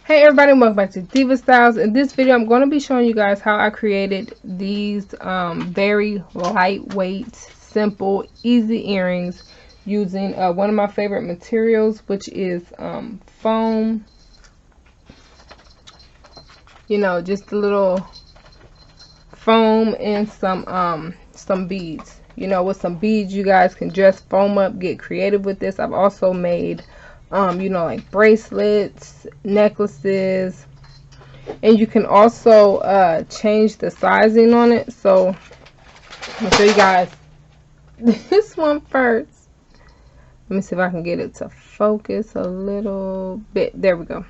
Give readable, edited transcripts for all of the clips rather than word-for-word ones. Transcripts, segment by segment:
Hey everybody, welcome back to Diva Styles. In this video I'm going to be showing you guys how I created these very lightweight, simple, easy earrings using one of my favorite materials, which is foam. You know, just a little foam and some beads. You know, with some beads you guys can just foam up, get creative with this. I've also made you know, like bracelets, necklaces, and you can also change the sizing on it. So I'm gonna show you guys this one first. Let me see if I can get it to focus a little bit. There we go.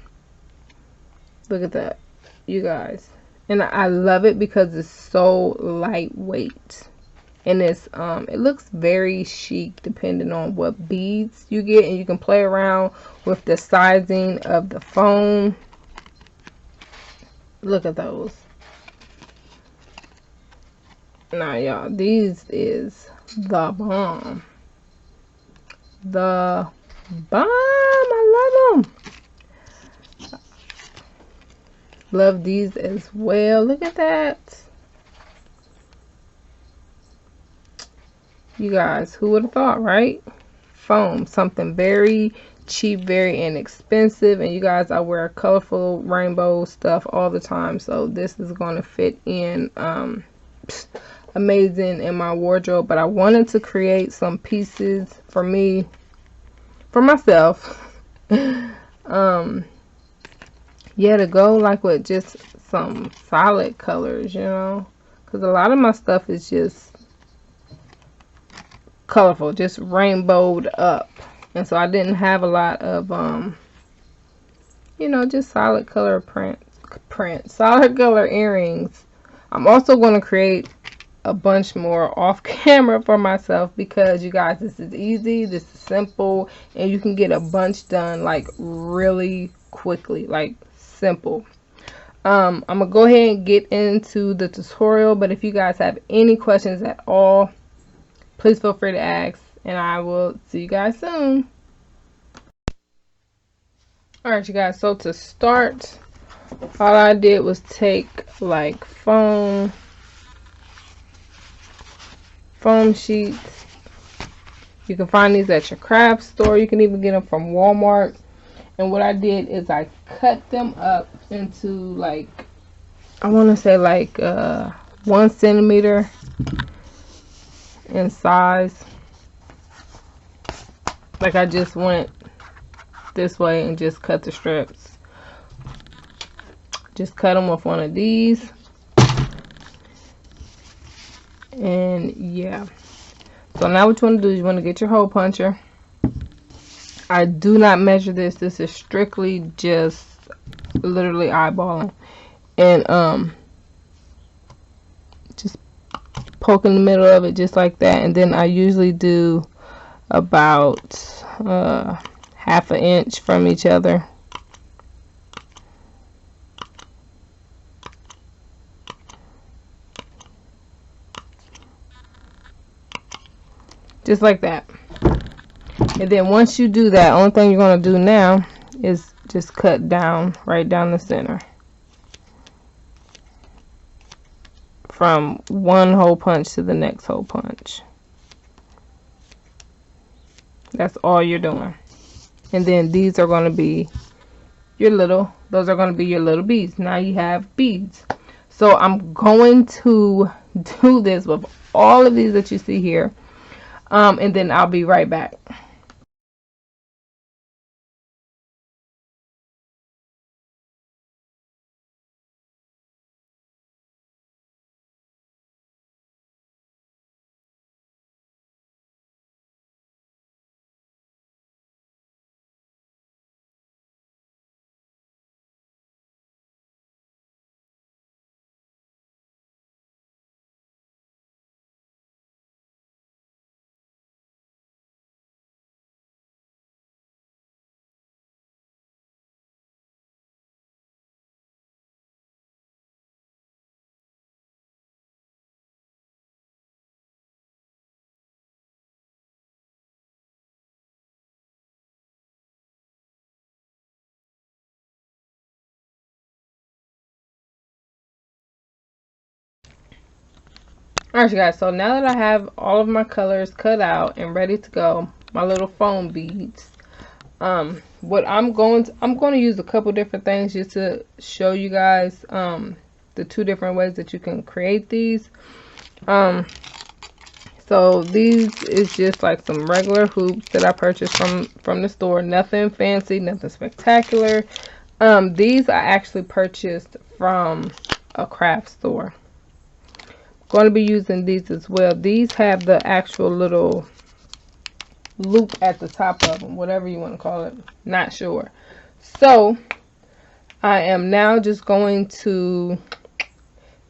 Look at that, you guys. And I love it because it's so lightweight. And it's it looks very chic depending on what beads you get, and you can play around with the sizing of the foam. Look at those. Now y'all, these is the bomb. The bomb. I love them. Love these as well. Look at that. You guys, who would have thought, right? Foam, something very cheap, very inexpensive. And you guys, I wear colorful rainbow stuff all the time, so this is going to fit in amazing in my wardrobe. But I wanted to create some pieces for me, for myself, yeah, to go like with just some solid colors, you know, because a lot of my stuff is just colorful, just rainbowed up, and so I didn't have a lot of you know, just solid color solid color earrings. I'm also going to create a bunch more off camera for myself, because you guys, this is easy, this is simple, and you can get a bunch done like really quickly, like simple. I'm gonna go ahead and get into the tutorial, but if you guys have any questions at all, please feel free to ask, and I will see you guys soon. Alright, you guys, so to start, all I did was take like foam sheets. You can find these at your craft store. You can even get them from Walmart. And what I did is I cut them up into like, I want to say like 1 centimeter in size. Like I just went this way and just cut the strips. Just cut them with one of these. And yeah. So now what you want to do is you want to get your hole puncher. I do not measure this. This is strictly just literally eyeballing. And just poke in the middle of it just like that. And then I usually do about half an inch from each other. Just like that. And then once you do that, only thing you're going to do now is just cut down, right down the center. From one hole punch to the next hole punch. That's all you're doing. And then these are going to be your little, those are going to be your little beads. Now you have beads. So I'm going to do this with all of these that you see here. And then I'll be right back. Alright, you guys, so now that I have all of my colors cut out and ready to go, my little foam beads, what I'm going to use a couple different things just to show you guys the two different ways that you can create these. So these is just like some regular hoops that I purchased from the store. Nothing fancy, nothing spectacular. These I actually purchased from a craft store. Going to be using these as well. These have the actual little loop at the top of them, whatever you want to call it. Not sure. So I am now just going to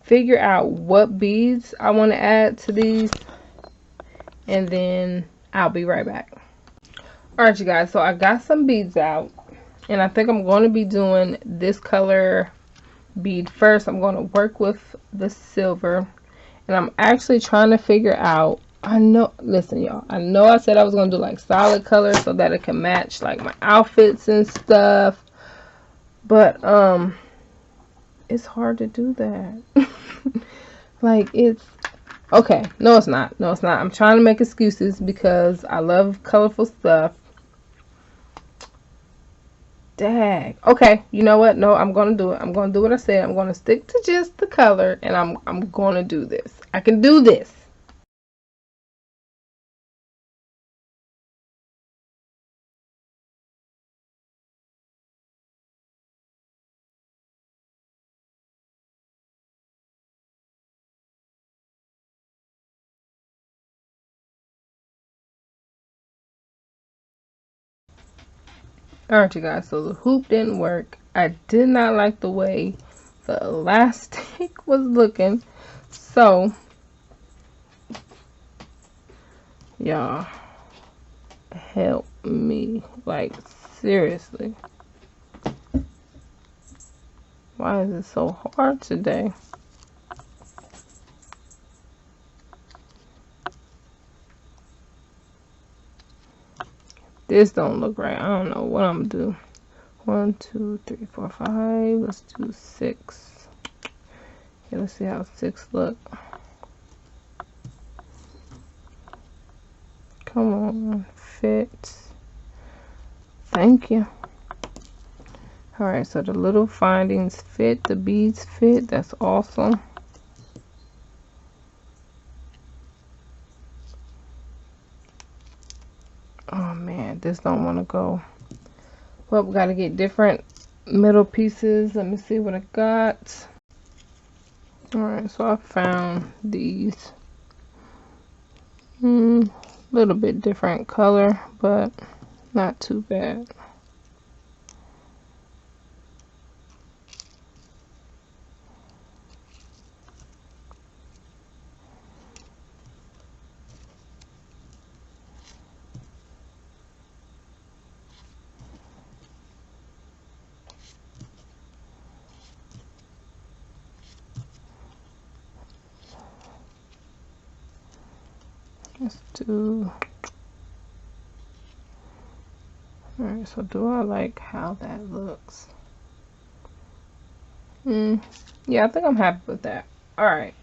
figure out what beads I want to add to these, and then I'll be right back. Alright, you guys, so I got some beads out, and I think I'm going to be doing this color bead first. I'm going to work with the silver, and I'm actually trying to figure out, I know, listen y'all, I know I said I was going to do like solid colors so that it can match like my outfits and stuff, but it's hard to do that. Like, it's okay. No, it's not. No, it's not. I'm trying to make excuses because I love colorful stuff. Dag. Okay, you know what? No, I'm gonna do it. I'm gonna do what I said. I'm gonna stick to just the color, and I'm gonna do this. I can do this. Alright, you guys. So the hoop didn't work. I did not like the way the elastic was looking. So, y'all, help me. Like, seriously. Why is it so hard today? This don't look right. I don't know what I'm gonna do. 1, 2, 3, 4, 5. Let's do 6. Okay, let's see how 6 look. Come on, fit. Thank you. Alright, so the little findings fit, the beads fit. That's awesome. Oh man, this don't want to go. Well, we got to get different middle pieces. Let me see what I got. Alright, so I found these. Little bit different color, but not too bad. Let's do. Alright, so do I like how that looks? Yeah, I think I'm happy with that. Alright.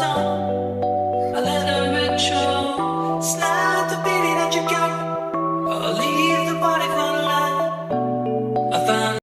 stone. A little ritual, slide the beat that you got.